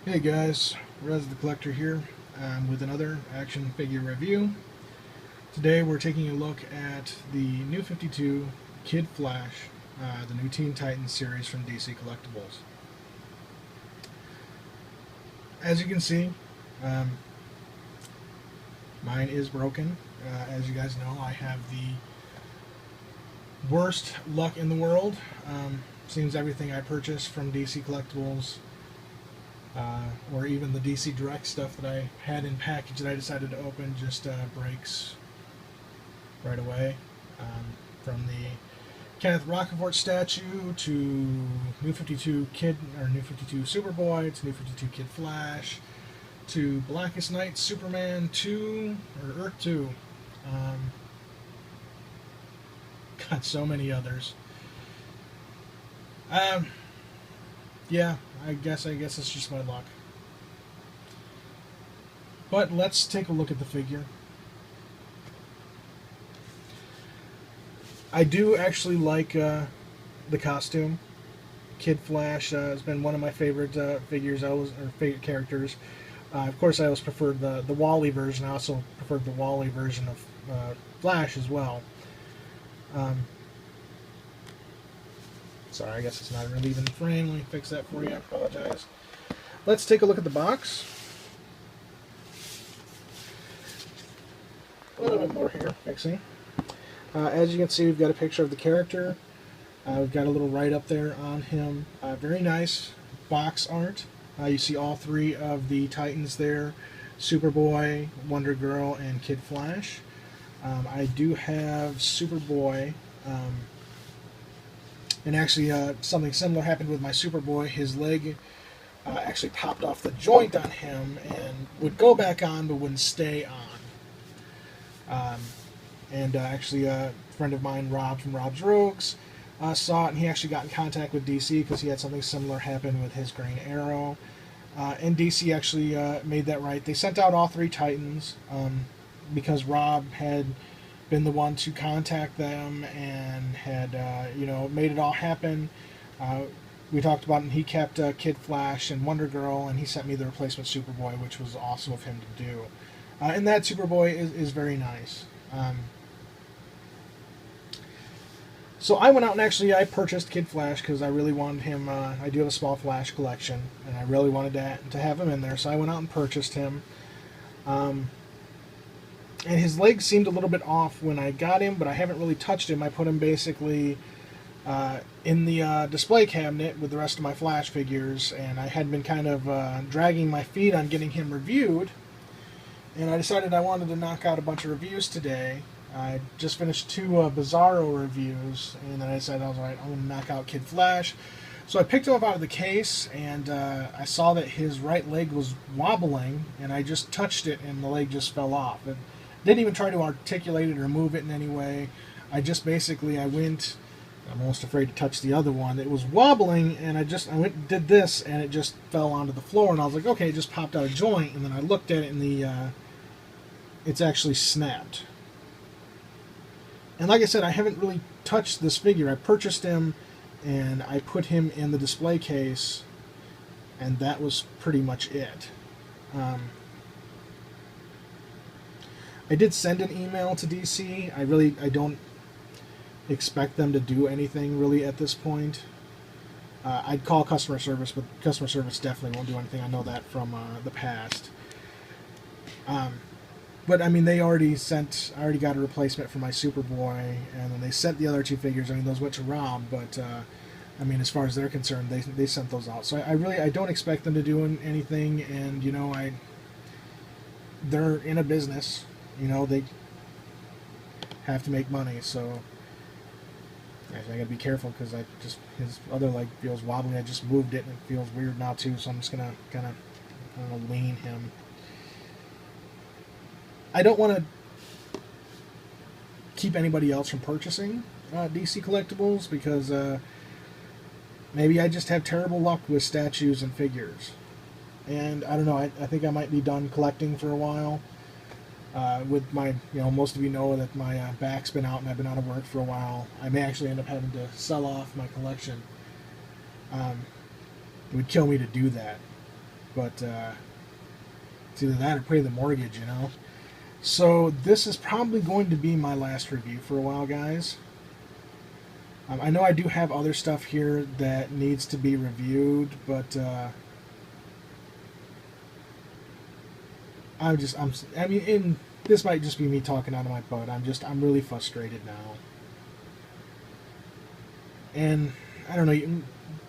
Hey guys, Rez the Collector here with another action figure review. Today we're taking a look at the new 52 Kid Flash, the new Teen Titans series from DC Collectibles. As you can see, um, mine is broken. As you guys know, I have the worst luck in the world. Seems everything I purchase from DC Collectibles or even the DC Direct stuff that I had in package that I decided to open just breaks right away. From the Kenneth Rockefort statue to New 52 Kid or New 52 Superboy to New 52 Kid Flash to Blackest Night Superman 2 or Earth 2. Um, got so many others. Um, yeah, I guess it's just my luck. But let's take a look at the figure. I do actually like the costume. Kid Flash has been one of my favorite figures. Favorite characters. Of course, I always preferred the Wally version. I also preferred the Wally version of Flash as well. Um, Sorry, I guess it's not really even in frame. Let me fix that for you. I apologize. Let's take a look at the box. A little bit more here, fixing. As you can see, we've got a picture of the character. We've got a little write-up there on him. Very nice box art. You see all three of the Titans there. Superboy, Wonder Girl, and Kid Flash. I do have Superboy. And actually, something similar happened with my Superboy. His leg actually popped off the joint on him and would go back on but wouldn't stay on. Actually, a friend of mine, Rob from Rob's Rogues, saw it, and he actually got in contact with DC because he had something similar happen with his Green Arrow. And DC actually made that right. They sent out all three Titans because Rob had been the one to contact them and had made it all happen. We talked about it, and he kept Kid Flash and Wonder Girl, and he sent me the replacement Superboy, which was awesome of him to do. And that Superboy is very nice. So I went out and I purchased Kid Flash because I really wanted him. I do have a small Flash collection, and I really wanted to have him in there. So I went out and purchased him. And his legs seemed a little bit off when I got him, but I haven't really touched him. I put him basically in the display cabinet with the rest of my Flash figures, and I had been kind of dragging my feet on getting him reviewed. And I decided I wanted to knock out a bunch of reviews today. I just finished two Bizarro reviews, and then I decided I'm going to knock out Kid Flash. So I picked him up out of the case, and I saw that his right leg was wobbling, and I just touched it, and the leg just fell off. It didn't even try to articulate it or move it in any way. I went. I'm almost afraid to touch the other one. It was wobbling, and I went and did this, and it just fell onto the floor, and I was like, okay, it just popped out a joint, and then I looked at it, and it's actually snapped. And like I said, I haven't really touched this figure. I purchased him, and I put him in the display case, and that was pretty much it. I did send an email to DC. I don't expect them to do anything really at this point. I'd call customer service, but customer service definitely won't do anything. I know that from the past. But I mean, I already got a replacement for my Superboy, and then they sent the other two figures. I mean, those went to Rob, but I mean, as far as they're concerned, they sent those out. So I don't expect them to do anything, and they're in a business, they have to make money, so I gotta be careful because his other leg feels wobbly. I just moved it, and it feels weird now too. So I'm just gonna kind of lean him. I don't want to keep anybody else from purchasing DC Collectibles because maybe I just have terrible luck with statues and figures. And I don't know, I think I might be done collecting for a while. With my, most of you know that my back's been out and I've been out of work for a while. I may actually end up having to sell off my collection. It would kill me to do that. but it's either that or pay the mortgage, you know. So this is probably going to be my last review for a while, guys. I know I do have other stuff here that needs to be reviewed, but I mean, this might just be me talking out of my butt. I'm really frustrated now, and I don't know,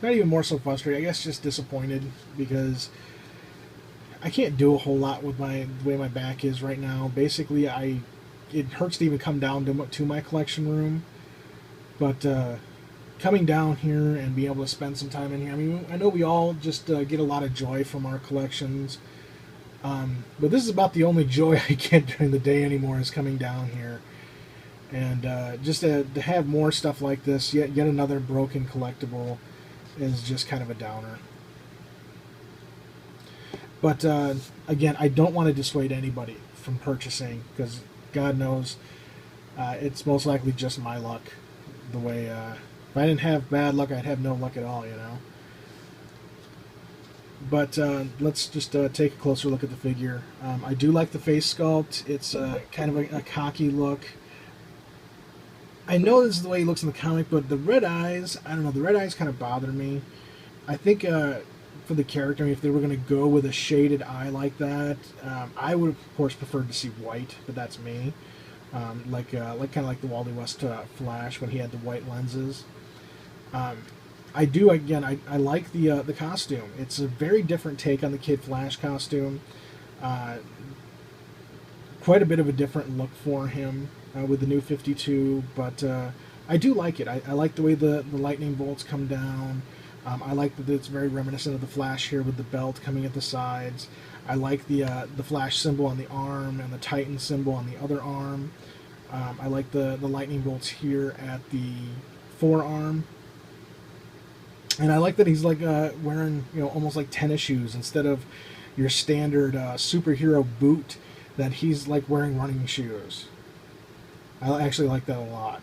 not even more so frustrated. I guess just disappointed because I can't do a whole lot with the way my back is right now. Basically, it hurts to even come down to my collection room. But coming down here and being able to spend some time in here, I mean, I know we all just get a lot of joy from our collections. But this is about the only joy I get during the day anymore is coming down here. And just to have more stuff like this, yet another broken collectible, is just kind of a downer. But again, I don't want to dissuade anybody from purchasing, because God knows it's most likely just my luck. The way, if I didn't have bad luck, I'd have no luck at all, you know. But let's just take a closer look at the figure. I do like the face sculpt. It's kind of a cocky look. I know this is the way he looks in the comic, but the red eyes, I don't know, the red eyes kind of bother me. I think for the character, if they were going to go with a shaded eye like that, I would of course prefer to see white, but that's me. Like kind of like the Wally West Flash when he had the white lenses. I do, again, I like the costume. It's a very different take on the Kid Flash costume. Quite a bit of a different look for him with the new 52, but I do like it. I like the way the lightning bolts come down. I like that it's very reminiscent of the Flash here with the belt coming at the sides. I like the Flash symbol on the arm and the Titan symbol on the other arm. I like the lightning bolts here at the forearm. And I like that he's like wearing, you know, almost like tennis shoes instead of your standard superhero boot, that he's like wearing running shoes. I actually like that a lot.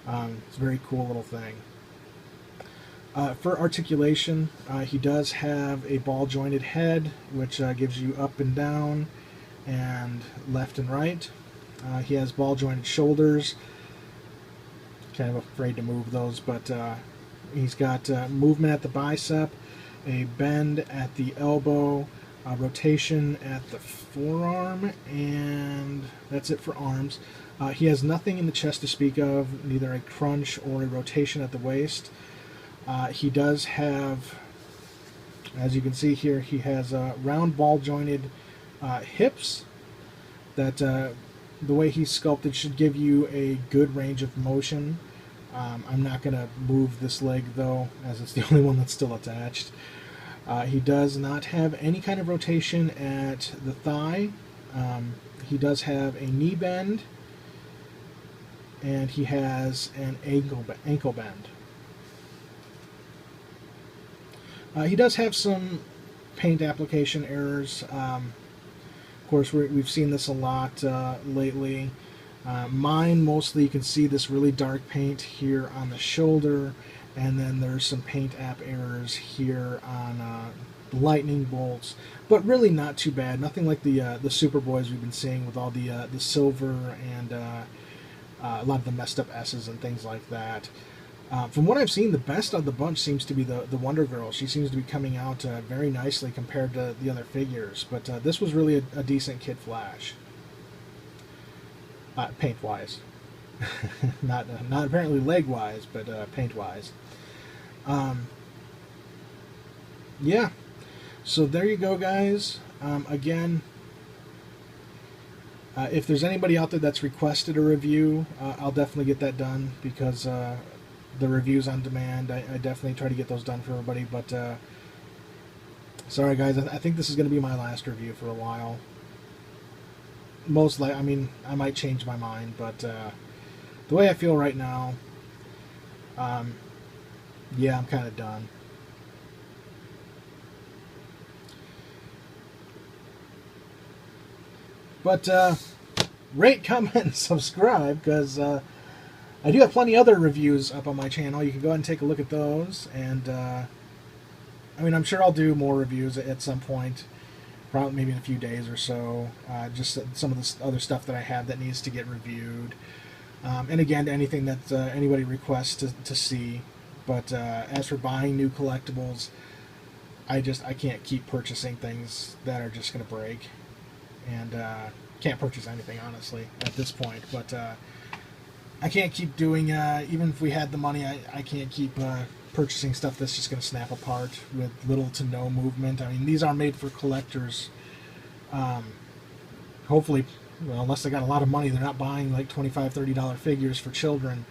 It's a very cool little thing. For articulation, he does have a ball jointed head, which gives you up and down and left and right. He has ball jointed shoulders. Kind of afraid to move those, but he's got movement at the bicep, a bend at the elbow, a rotation at the forearm, and that's it for arms. He has nothing in the chest to speak of, neither a crunch or a rotation at the waist. He does have, as you can see here, he has round ball jointed hips that the way he's sculpted should give you a good range of motion. I'm not going to move this leg though, as it's the only one that's still attached. He does not have any kind of rotation at the thigh. He does have a knee bend, and he has an ankle bend. He does have some paint application errors. Of course, we've seen this a lot lately. Mine, mostly, you can see this really dark paint here on the shoulder, and then there's some paint app errors here on the lightning bolts, but really not too bad. Nothing like the Superboys we've been seeing with all the silver and a lot of the messed up S's and things like that. From what I've seen, the best of the bunch seems to be the Wonder Girl. She seems to be coming out very nicely compared to the other figures, but this was really a decent Kid Flash. Paint-wise. not apparently leg-wise, but paint-wise. Yeah, so there you go, guys. Again, if there's anybody out there that's requested a review, I'll definitely get that done, because the reviews on demand, I definitely try to get those done for everybody. But sorry, guys, I think this is going to be my last review for a while. Most likely, I mean, I might change my mind, but the way I feel right now, yeah, I'm kind of done. But rate, comment, and subscribe, because I do have plenty other reviews up on my channel. You can go ahead and take a look at those. And I mean, I'm sure I'll do more reviews at some point, probably maybe in a few days or so. Just some of the other stuff that I have that needs to get reviewed. And again, anything that anybody requests to see. But as for buying new collectibles, I can't keep purchasing things that are just going to break, and can't purchase anything honestly at this point. But I can't keep doing. Even if we had the money, I can't keep purchasing stuff that's just going to snap apart with little to no movement. I mean, these are made for collectors. Hopefully, well, unless they got a lot of money, they're not buying like $25, $30 figures for children.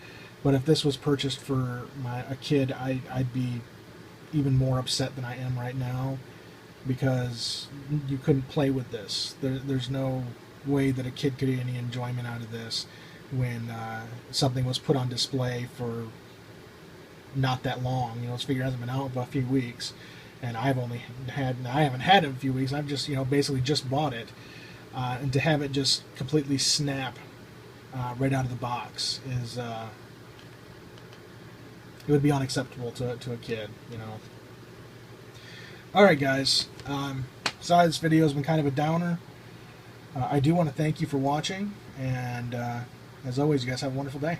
But if this was purchased for a kid, I'd be even more upset than I am right now, because you couldn't play with this. There's no way that a kid could get any enjoyment out of this when something was put on display for not that long. This figure hasn't been out for a few weeks, and I haven't had it in a few weeks. I've just basically just bought it, and to have it just completely snap right out of the box is it would be unacceptable to a kid. Alright guys, sorry this video has been kind of a downer. I do want to thank you for watching, and as always, you guys have a wonderful day.